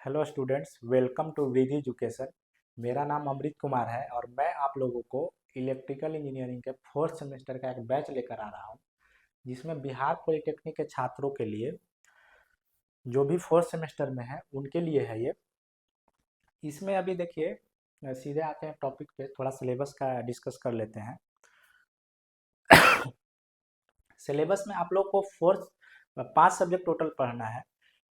Hello students, welcome to Vidhi education. मेरा नाम अमृत कुमार है और मैं आप लोगों को इलेक्ट्रिकल इंजीनियरिंग के फोर्थ सेमेस्टर का एक बैच लेकर आ रहा हूं, जिसमें बिहार पॉलिटेक्निक के छात्रों के लिए जो भी फोर्थ सेमेस्टर में है उनके लिए है ये। इसमें अभी देखिए, सीधे आते हैं टॉपिक पे, थोड़ा सिलेबस का डिस्कस कर लेते हैं। सिलेबस में आप लोग को फोर्थ 5 सब्जेक्ट टोटल पढ़ना है।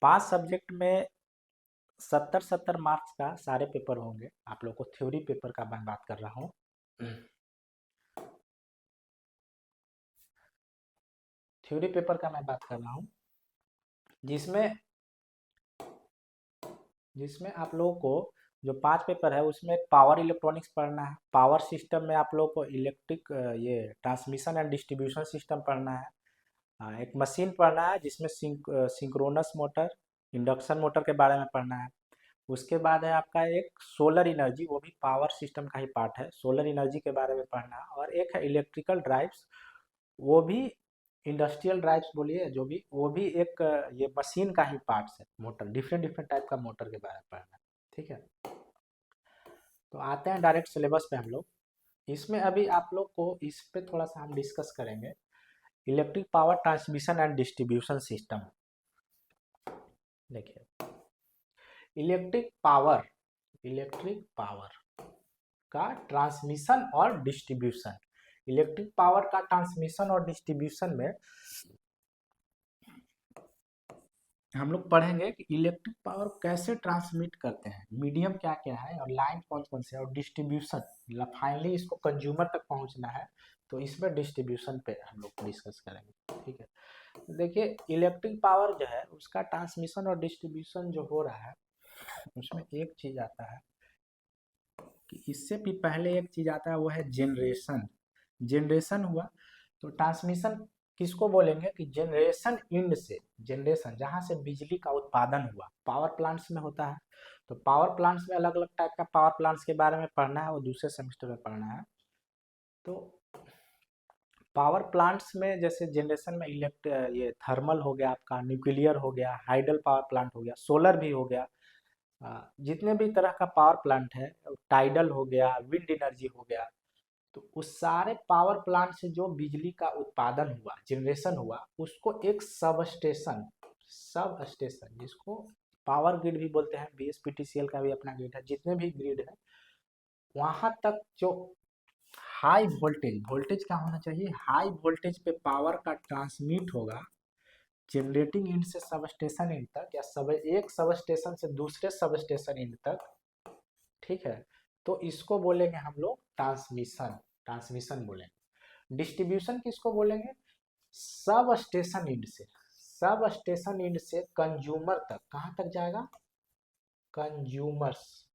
5 सब्जेक्ट में 70-70 मार्क्स का सारे पेपर होंगे। आप लोग को थ्योरी पेपर का मैं बात कर रहा हूँ। थ्योरी पेपर का मैं बात कर रहा हूँ, जिसमें जिसमें आप लोगों को जो 5 पेपर है उसमें पावर इलेक्ट्रॉनिक्स पढ़ना है। पावर सिस्टम में आप लोग को इलेक्ट्रिक ये ट्रांसमिशन एंड डिस्ट्रीब्यूशन सिस्टम पढ़ना है। एक मशीन पढ़ना है जिसमें सिंक्रोनस मोटर, इंडक्शन मोटर के बारे में पढ़ना है। उसके बाद है आपका एक सोलर एनर्जी, वो भी पावर सिस्टम का ही पार्ट है। सोलर एनर्जी के बारे में पढ़ना है। और एक है इलेक्ट्रिकल ड्राइव्स, वो भी इंडस्ट्रियल ड्राइव्स बोलिए जो भी, वो भी एक ये मशीन का ही पार्ट्स है। मोटर, डिफरेंट डिफरेंट टाइप का मोटर के बारे में पढ़ना है। ठीक है, तो आते हैं डायरेक्ट सिलेबस पे हम लोग। इसमें अभी आप लोग को इस पे थोड़ा सा हम डिस्कस करेंगे। Electric power transmission and distribution system. देखिए, इलेक्ट्रिक पावर का ट्रांसमिशन और डिस्ट्रीब्यूशन। इलेक्ट्रिक पावर का ट्रांसमिशन और डिस्ट्रीब्यूशन में हम लोग पढ़ेंगे कि इलेक्ट्रिक पावर कैसे ट्रांसमिट करते हैं, मीडियम क्या क्या है और लाइन कौन कौन से है, और डिस्ट्रीब्यूशन फाइनली इसको कंज्यूमर तक पहुंचना है, तो इसमें डिस्ट्रीब्यूशन पे हम लोग डिस्कस करेंगे। ठीक है, तो देखिए, इलेक्ट्रिक पावर जो है उसका ट्रांसमिशन और डिस्ट्रीब्यूशन जो हो रहा है, उसमें एक चीज आता है कि इससे भी पहले एक चीज आता है, वो है जनरेशन। जनरेशन हुआ तो ट्रांसमिशन किसको बोलेंगे कि जनरेशन इंड से, जनरेशन जहां से बिजली का उत्पादन हुआ, पावर प्लांट्स में होता है। तो पावर प्लांट्स में अलग अलग टाइप का पावर प्लांट्स के बारे में पढ़ना है, वो दूसरे सेमेस्टर में पढ़ना है। तो पावर प्लांट्स में जैसे जनरेशन में ये थर्मल हो गया, आपका न्यूक्लियर हो गया, हाइडल पावर प्लांट हो गया, सोलर भी हो गया। जितने भी तरह का पावर प्लांट है, टाइडल हो गया, विंड एनर्जी हो गया, तो उस सारे पावर प्लांट से जो बिजली का उत्पादन हुआ, जनरेशन हुआ, उसको एक सब स्टेशन जिसको पावर ग्रिड भी बोलते हैं, बीएसपीटीसीएल का भी अपना ग्रिड है, जितने भी ग्रिड है वहां तक जो हाई वोल्टेज, वोल्टेज क्या होना चाहिए, हाई वोल्टेज पे पावर का ट्रांसमिट होगा जनरेटिंग इंड से सब स्टेशन इंड तक, या एक सब स्टेशन से दूसरे सब स्टेशन इंड तक। ठीक है, तो इसको बोलेंगे हम लोग ट्रांसमिशन, ट्रांसमिशन बोलेंगे। डिस्ट्रीब्यूशन किसको बोलेंगे, सब स्टेशन इंड से, सब स्टेशन इंड से कंज्यूमर तक, कहां तक जाएगा, कंज्यूमर्स,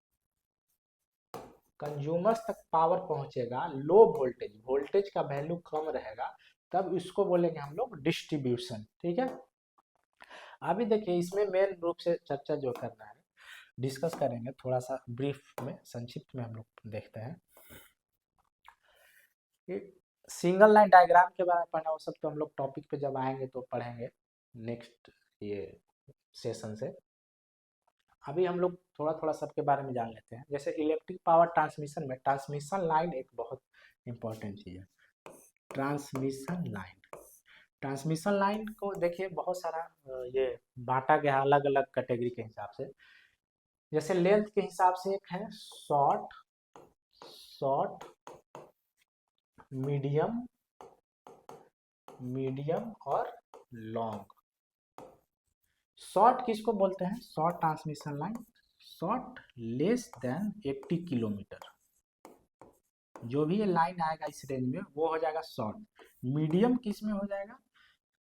कंज्यूमर्स तक पावर पहुंचेगा। लो वोल्टेज, वोल्टेज का वैल्यू कम रहेगा, तब इसको बोलेंगे हम लोग डिस्ट्रीब्यूशन। ठीक है, अभी देखिए, इसमें मेन रूप से चर्चा जो करना है, डिस्कस करेंगे थोड़ा सा ब्रीफ में, संक्षिप्त में हम लोग देखते हैं कि सिंगल लाइन डायग्राम के बारे में पढ़ना, वो सब तो हम लोग टॉपिक पे जब आएंगे तो पढ़ेंगे नेक्स्ट ये सेशन से। अभी हम लोग थोड़ा थोड़ा सबके बारे में जान लेते हैं। जैसे इलेक्ट्रिक पावर ट्रांसमिशन में ट्रांसमिशन लाइन एक बहुत इंपॉर्टेंट चीज है। ट्रांसमिशन लाइन, ट्रांसमिशन लाइन को देखिए बहुत सारा ये बांटा गया अलग अलग कैटेगरी के हिसाब से। जैसे लेंथ के हिसाब से एक है शॉर्ट, शॉर्ट, मीडियम, मीडियम और लॉन्ग। शॉर्ट किसको बोलते हैं, short transmission line, short less than 80 kilometre, जो भी ये लाइन आएगा इस रेंज में वो हो जाएगा शॉर्ट। मीडियम किस में हो जाएगा,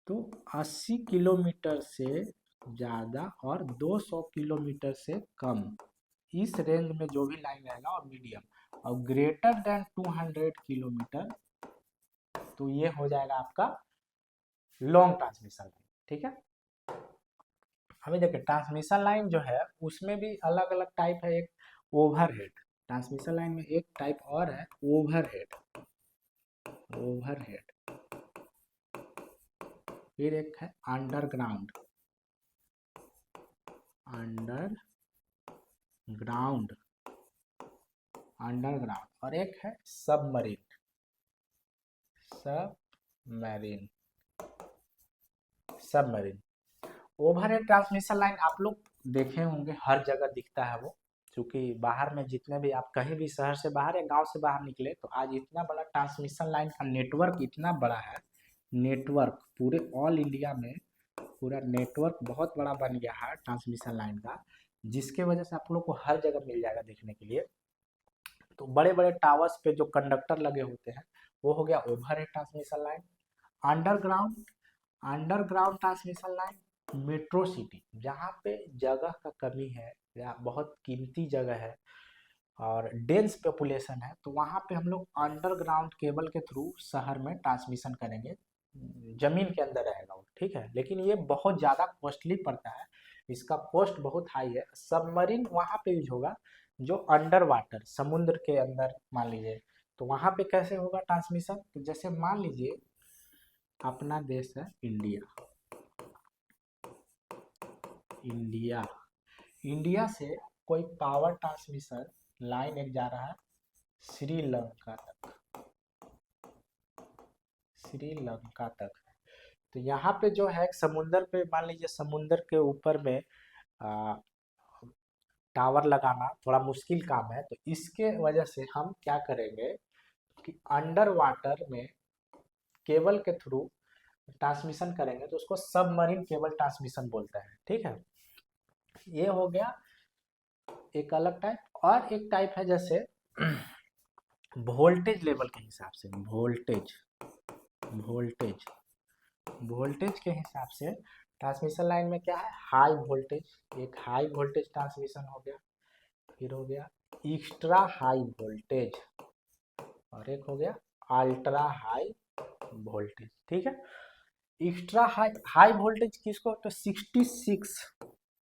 तो 80 किलोमीटर से ज़्यादा और 200 किलोमीटर से कम, इस रेंज में जो भी लाइन आएगा और मीडियम। और ग्रेटर देन 200 किलोमीटर, तो ये हो जाएगा आपका लॉन्ग ट्रांसमिशन लाइन। ठीक है, अभी देखिए ट्रांसमिशन लाइन जो है उसमें भी अलग अलग टाइप है। एक ओवरहेड, ट्रांसमिशन लाइन में एक टाइप और है ओवरहेड, ओवरहेड। फिर एक है अंडरग्राउंड, अंडरग्राउंड, ग्राउंड, अंडरग्राउंड, और एक है submarine, submarine, submarine. Overhead transmission line आप लोग देखे होंगे, हर जगह दिखता है वो, क्योंकि बाहर में जितने भी आप कहीं भी शहर से बाहर या गांव से बाहर निकले तो आज इतना बड़ा ट्रांसमिशन लाइन का नेटवर्क इतना बड़ा है, नेटवर्क पूरे ऑल इंडिया में पूरा नेटवर्क बहुत बड़ा बन गया है ट्रांसमिशन लाइन का, जिसके वजह से आप लोग को हर जगह मिल जाएगा देखने के लिए। तो बड़े बड़े टावर्स पे जो कंडक्टर लगे होते हैं वो हो गया overhead transmission line. Underground, underground transmission line metro city, जहाँ पे जगह का कमी है या बहुत कीमती जगह है और डेंस पॉपुलेशन है, तो वहाँ पे हम लोग अंडरग्राउंड केबल के थ्रू शहर में ट्रांसमिशन करेंगे, जमीन के अंदर रहेगा वो, ठीक है। लेकिन ये बहुत ज़्यादा कॉस्टली पड़ता है, इसका कॉस्ट बहुत हाई है। सबमरीन वहाँ पे यूज होगा जो अंडर वाटर, समुद्र के अंदर मान लीजिए, तो वहाँ पे कैसे होगा ट्रांसमिशन, तो जैसे मान लीजिए अपना देश है इंडिया, इंडिया, इंडिया से कोई पावर ट्रांसमिशन लाइन एक जा रहा है श्रीलंका तक, श्रीलंका तक। तो यहाँ पे जो है समुंदर पे मान लीजिए समुंदर के ऊपर में आ, टावर लगाना थोड़ा मुश्किल काम है, तो इसके वजह से हम क्या करेंगे कि अंडर वाटर में केबल के थ्रू ट्रांसमिशन करेंगे, तो उसको सबमरीन केबल ट्रांसमिशन बोलते हैं, ठीक है। ये हो गया एक अलग टाइप। और एक टाइप है जैसे वोल्टेज लेवल के हिसाब से, वोल्टेज, वोल्टेज, वोल्टेज के हिसाब से ट्रांसमिशन लाइन में क्या है, हाई वोल्टेज, एक हाई वोल्टेज ट्रांसमिशन हो गया, फिर हो गया एक्स्ट्रा हाई वोल्टेज, और एक हो गया अल्ट्रा हाई वोल्टेज, ठीक है। एक्स्ट्रा हाई, हाई वोल्टेज किसको, तो 66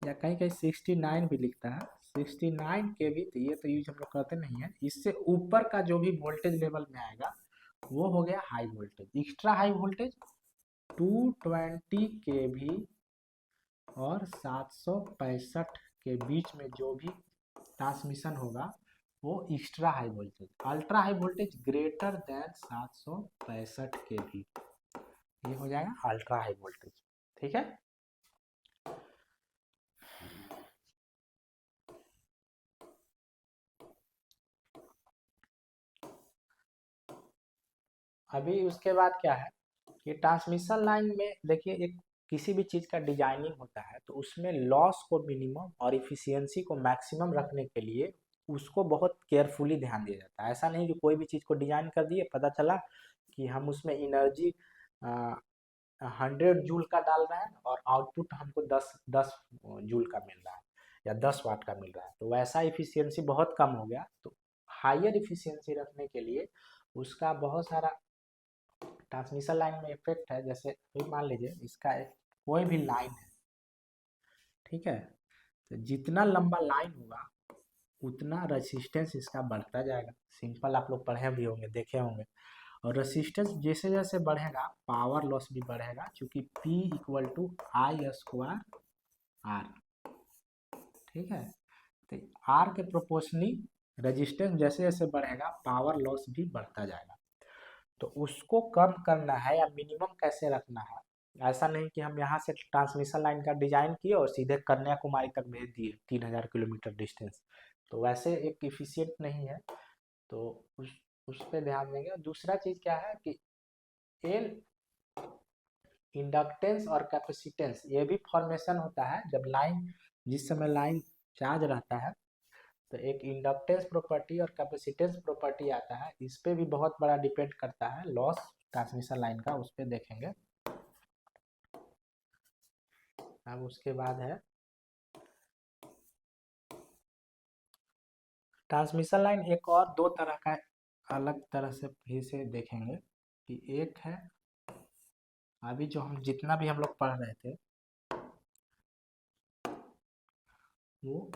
या कहीं कहीं 69 भी लिखता है, 69 के भी, तो ये तो यूज हम लोग करते नहीं है। इससे ऊपर का जो भी वोल्टेज लेवल में आएगा वो हो गया high voltage. Extra high voltage 220 के भी और 765 के बीच में जो भी ट्रांसमिशन होगा वो extra high voltage. Ultra high voltage greater than 765 के भी, ये हो जाएगा अल्ट्रा हाई वोल्टेज, ठीक है। अभी उसके बाद क्या है कि ट्रांसमिशन लाइन में देखिए, एक किसी भी चीज़ का डिजाइनिंग होता है तो उसमें लॉस को मिनिमम और इफिशियंसी को मैक्सिमम रखने के लिए उसको बहुत केयरफुली ध्यान दिया जाता है। ऐसा नहीं कि कोई भी चीज़ को डिजाइन कर दिए, पता चला कि हम उसमें एनर्जी 100 जूल का डाल रहे हैं और आउटपुट हमको 10 जूल का मिल रहा है या 10 वाट का मिल रहा है, तो वैसा इफिशियंसी बहुत कम हो गया। तो हायर इफिशियंसी रखने के लिए उसका बहुत सारा ट्रांसमिशन लाइन में इफेक्ट है। जैसे अभी मान लीजिए इसका एक कोई भी लाइन है, ठीक है, तो जितना लंबा लाइन होगा उतना रेसिस्टेंस इसका बढ़ता जाएगा। सिंपल आप लोग पढ़े भी होंगे, देखे होंगे। और रेसिस्टेंस जैसे जैसे बढ़ेगा पावर लॉस भी बढ़ेगा, क्योंकि P equal to I square R, ठीक है। तो आर के प्रोपोर्शनली रेजिस्टेंस जैसे जैसे बढ़ेगा पावर लॉस भी बढ़ता जाएगा। तो उसको कम करना है या मिनिमम कैसे रखना है, ऐसा नहीं कि हम यहाँ से ट्रांसमिशन लाइन का डिजाइन किए और सीधे कन्याकुमारी तक भेज दिए 3000 किलोमीटर डिस्टेंस, तो वैसे एक इफिशियंट नहीं है। तो उस पर ध्यान देंगे। और दूसरा चीज़ क्या है कि एल इंडक्टेंस और कैपेसिटेंस, ये भी फॉर्मेशन होता है जब लाइन, जिस समय लाइन चार्ज रहता है, तो एक इंडक्टेंस प्रॉपर्टी और कैपेसिटेंस प्रॉपर्टी आता है, इस पे भी बहुत बड़ा डिपेंड करता है लॉस ट्रांसमिशन लाइन का, उस पर देखेंगे। अब उसके बाद है ट्रांसमिशन लाइन, एक और दो तरह का अलग तरह से फिर से देखेंगे कि एक है अभी जो हम जितना भी हम लोग पढ़ रहे थे वो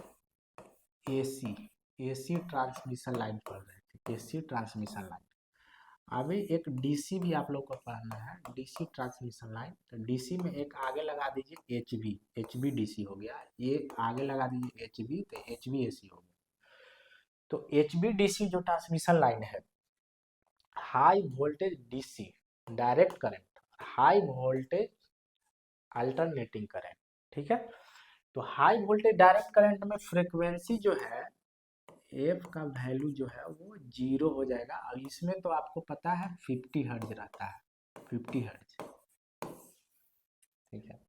एसी, एसी ट्रांसमिशन लाइन पढ़ रहे थे, एसी ट्रांसमिशन लाइन। अभी एक डीसी भी आप लोग को पढ़ना है, डीसी ट्रांसमिशन लाइन। तो डीसी में एक आगे लगा दीजिए एच बी डीसी हो गया, ये आगे लगा दीजिए एच बी, तो एच बी एसी हो गया। तो एच बी डीसी जो ट्रांसमिशन लाइन है, high voltage DC direct current, high voltage alternating current, ठीक है। तो हाई वोल्टेज डायरेक्ट करंट में फ्रीक्वेंसी जो है, एफ का वैल्यू जो है वो 0 हो जाएगा। और इसमें तो आपको पता है 50 हर्ट्ज रहता है, 50 हर्ट्ज, ठीक है।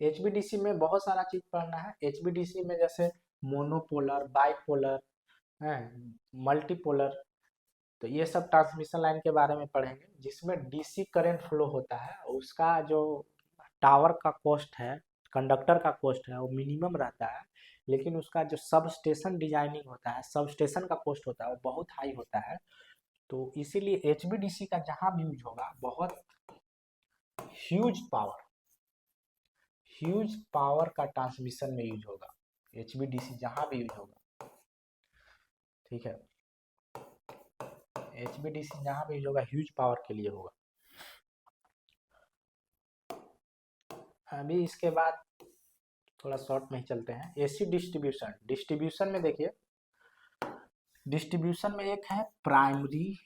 एचबीडीसी में बहुत सारा चीज पढ़ना है। एचबीडीसी में जैसे मोनोपोलर, बाइपोलर है, मल्टीपोलर, तो ये सब ट्रांसमिशन लाइन के बारे में पढ़ेंगे। जिसमें डीसी करंट फ्लो होता है, उसका जो टावर का कॉस्ट है, कंडक्टर का कॉस्ट है, वो मिनिमम रहता है। लेकिन उसका जो सब स्टेशन डिजाइनिंग होता है, सब स्टेशन का कॉस्ट होता है, वो बहुत हाई होता है। तो इसीलिए एचबीडीसी का जहां भी यूज होगा, बहुत ह्यूज पावर का ट्रांसमिशन में यूज होगा। एचबीडीसी जहां भी यूज होगा, ठीक है। एचबीडीसी जहां भी यूज होगा, ह्यूज पावर के लिए होगा। अभी इसके बाद थोड़ा शॉर्ट में ही चलते हैं। एसी डिस्ट्रीब्यूशन, डिस्ट्रीब्यूशन में देखिए, डिस्ट्रीब्यूशन में एक है प्राइमरी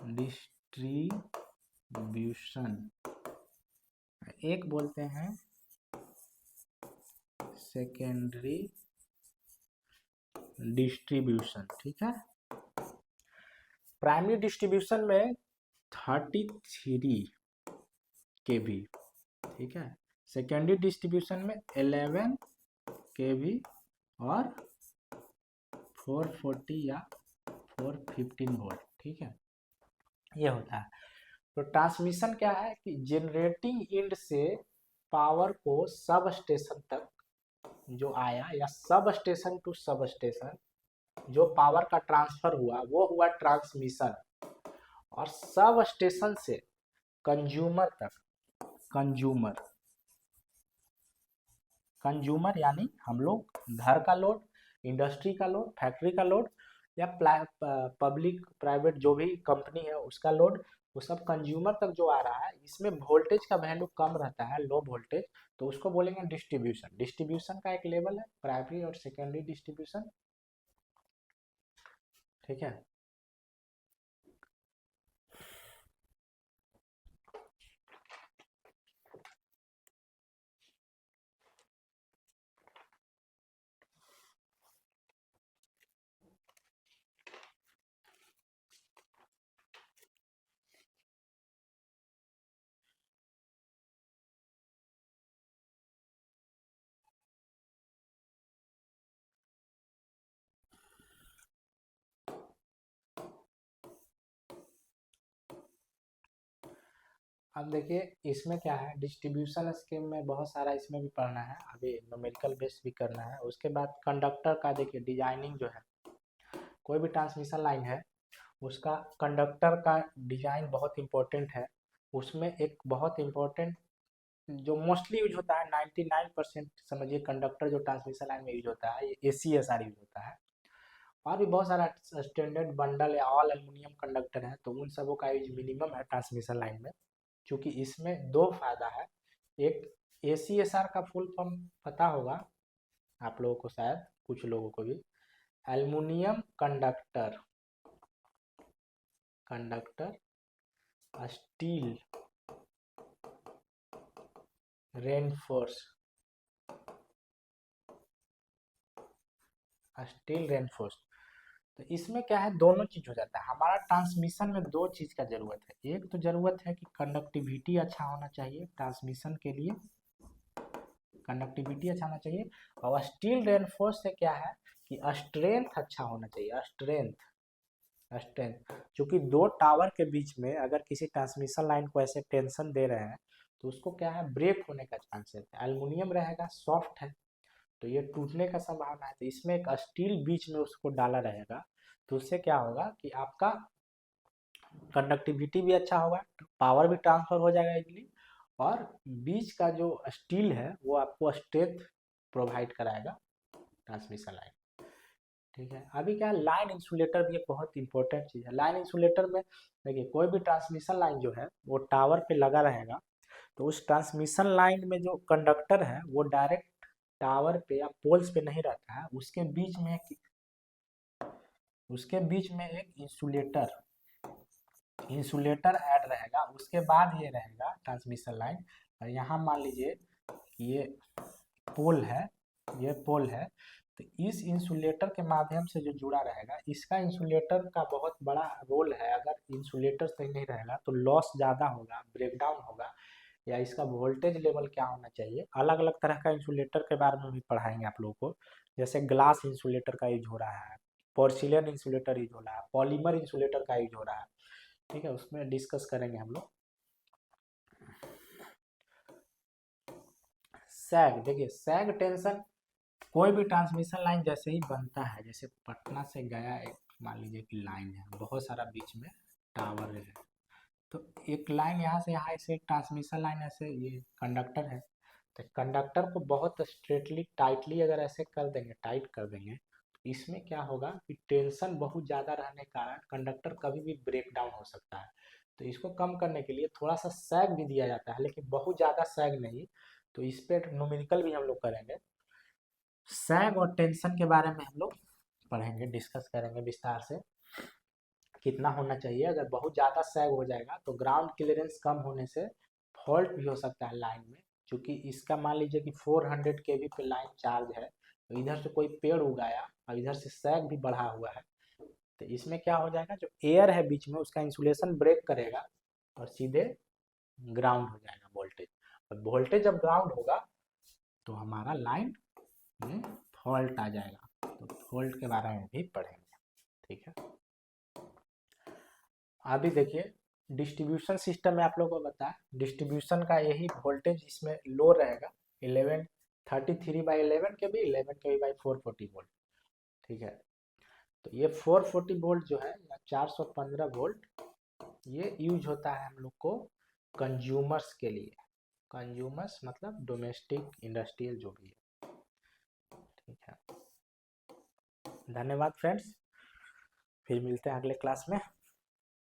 डिस्ट्रीब्यूशन, एक बोलते हैं सेकेंडरी डिस्ट्रीब्यूशन, ठीक है। प्राइमरी डिस्ट्रीब्यूशन में 33 kV, ठीक है। सेकेंडरी डिस्ट्रीब्यूशन में 11 kV और 440 या 415 वोल्ट, ठीक है, ये होता है। तो ट्रांसमिशन क्या है कि जनरेटिंग एंड से पावर को सब स्टेशन तक जो आया, या सब स्टेशन टू सब स्टेशन जो पावर का ट्रांसफर हुआ, वो हुआ ट्रांसमिशन। और सब स्टेशन से कंज्यूमर तक, कंज्यूमर कंज्यूमर यानी हम लोग घर का लोड, इंडस्ट्री का लोड, फैक्ट्री का लोड, या पब्लिक प्राइवेट जो भी कंपनी है उसका लोड, वो सब कंज्यूमर तक जो आ रहा है, इसमें वोल्टेज का वैल्यू कम रहता है, लो वोल्टेज, तो उसको बोलेंगे डिस्ट्रीब्यूशन। डिस्ट्रीब्यूशन का एक लेवल है प्राइमरी और सेकेंडरी डिस्ट्रीब्यूशन, ठीक है। अब देखिए इसमें क्या है, डिस्ट्रीब्यूशन स्कीम में बहुत सारा इसमें भी पढ़ना है, अभी न्यूमेरिकल बेस भी करना है। उसके बाद कंडक्टर का देखिए डिजाइनिंग जो है, कोई भी ट्रांसमिशन लाइन है, उसका कंडक्टर का डिजाइन बहुत इंपॉर्टेंट है। उसमें एक बहुत इंपॉर्टेंट जो मोस्टली यूज होता है, 99% समझिए कंडक्टर जो ट्रांसमिशन लाइन में यूज होता है, ये ACSR यूज होता है। और भी बहुत सारा स्टैंडर्ड बंडल या ऑल एल्युमिनियम कंडक्टर है, तो उन सबों का यूज मिनिमम है ट्रांसमिशन लाइन में। क्योंकि इसमें दो फायदा है। एक, ACSR का फुल फॉर्म पता होगा आप लोगों को, शायद कुछ लोगों को भी, aluminium conductor, steel reinforce, steel reinforce. तो इसमें क्या है, दोनों चीज हो जाता है। हमारा ट्रांसमिशन में दो चीज का जरूरत है। एक तो जरूरत है कि कंडक्टिविटी अच्छा होना चाहिए, ट्रांसमिशन के लिए कंडक्टिविटी अच्छा होना चाहिए। और स्टील रेनफोर्स से क्या है कि स्ट्रेंथ अच्छा होना चाहिए, स्ट्रेंथ। क्योंकि दो टावर के बीच में अगर किसी ट्रांसमिशन लाइन को ऐसे टेंशन दे रहे हैं, तो उसको क्या है, ब्रेक होने का चांसेस है। एल्युमिनियम रहेगा, सॉफ्ट है, तो ये टूटने का संभावना है। तो इसमें एक स्टील बीच में उसको डाला रहेगा, तो उससे क्या होगा कि आपका कंडक्टिविटी भी अच्छा होगा, पावर भी ट्रांसफर हो जाएगा इजीली, और बीच का जो स्टील है वो आपको स्ट्रेंथ प्रोवाइड कराएगा ट्रांसमिशन लाइन। ठीक है, अभी क्या है, लाइन इंसुलेटर भी एक बहुत इंपॉर्टेंट चीज़ है। लाइन इंसुलेटर में देखिए, कोई भी ट्रांसमिशन लाइन जो है वो टावर पे लगा रहेगा, तो उस ट्रांसमिशन लाइन में जो कंडक्टर है वो डायरेक्ट टावर पे या पोल्स पे नहीं रहता है, उसके बीच में एक इंसुलेटर ऐड रहेगा। उसके बाद ये रहेगा ट्रांसमिशन लाइन, और यहाँ मान लीजिए ये पोल है, ये पोल है, तो इस इंसुलेटर के माध्यम से जो जुड़ा रहेगा, इसका इंसुलेटर का बहुत बड़ा रोल है। अगर इंसुलेटर सही नहीं रहेगा तो लॉस ज़्यादा होगा, ब्रेकडाउन होगा, या इसका वोल्टेज लेवल क्या होना चाहिए। अलग अलग तरह का इंसुलेटर के बारे में भी पढ़ाएंगे आप लोगों को, जैसे ग्लास इंसुलेटर का यूज हो रहा है, पोर्सिलेन इंसुलेटर यूज हो रहा है, पॉलीमर इंसुलेटर का यूज हो रहा है। ठीक है, उसमें डिस्कस करेंगे हम लोग। सैग, देखिए सैग टेंशन, कोई भी ट्रांसमिशन लाइन जैसे ही बनता है, जैसे पटना से गया एक मान लीजिए कि लाइन है, बहुत सारा बीच में टावर है, तो एक लाइन यहाँ से यहाँ ऐसे एक ट्रांसमिशन लाइन ऐसे, ये कंडक्टर है, तो कंडक्टर को बहुत स्ट्रेटली टाइटली अगर ऐसे कर देंगे, टाइट कर देंगे, तो इसमें क्या होगा कि टेंशन बहुत ज़्यादा रहने के कारण कंडक्टर कभी भी ब्रेक डाउन हो सकता है। तो इसको कम करने के लिए थोड़ा सा सैग भी दिया जाता है, लेकिन बहुत ज़्यादा सैग नहीं। तो इस पर न्यूमेरिकल भी हम लोग करेंगे। सैग और टेंशन के बारे में हम लोग पढ़ेंगे, डिस्कस करेंगे विस्तार से, कितना होना चाहिए। अगर बहुत ज़्यादा सैग हो जाएगा तो ग्राउंड क्लियरेंस कम होने से फॉल्ट भी हो सकता है लाइन में, क्योंकि इसका मान लीजिए कि 400 kV पे लाइन चार्ज है, तो इधर से कोई पेड़ उगाया और इधर से सैग भी बढ़ा हुआ है, तो इसमें क्या हो जाएगा, जो एयर है बीच में उसका इंसुलेशन ब्रेक करेगा और सीधे ग्राउंड हो जाएगा वोल्टेज। और वोल्टेज जब ग्राउंड होगा तो हमारा लाइन में फॉल्ट आ जाएगा, तो फॉल्ट के बारे में भी पढ़ेंगे। ठीक है, अभी देखिए डिस्ट्रीब्यूशन सिस्टम में आप लोगों को बताया, डिस्ट्रीब्यूशन का यही वोल्टेज इसमें लो रहेगा, 1133/11 के भी 11 के भी बाई 440 वोल्ट। ठीक है, तो ये 440 वोल्ट जो है या 415 वोल्ट, ये यूज होता है हम लोग को कंज्यूमर्स के लिए। कंज्यूमर्स मतलब डोमेस्टिक इंडस्ट्रियल जो भी है। ठीक है, धन्यवाद फ्रेंड्स, फिर मिलते हैं अगले क्लास में।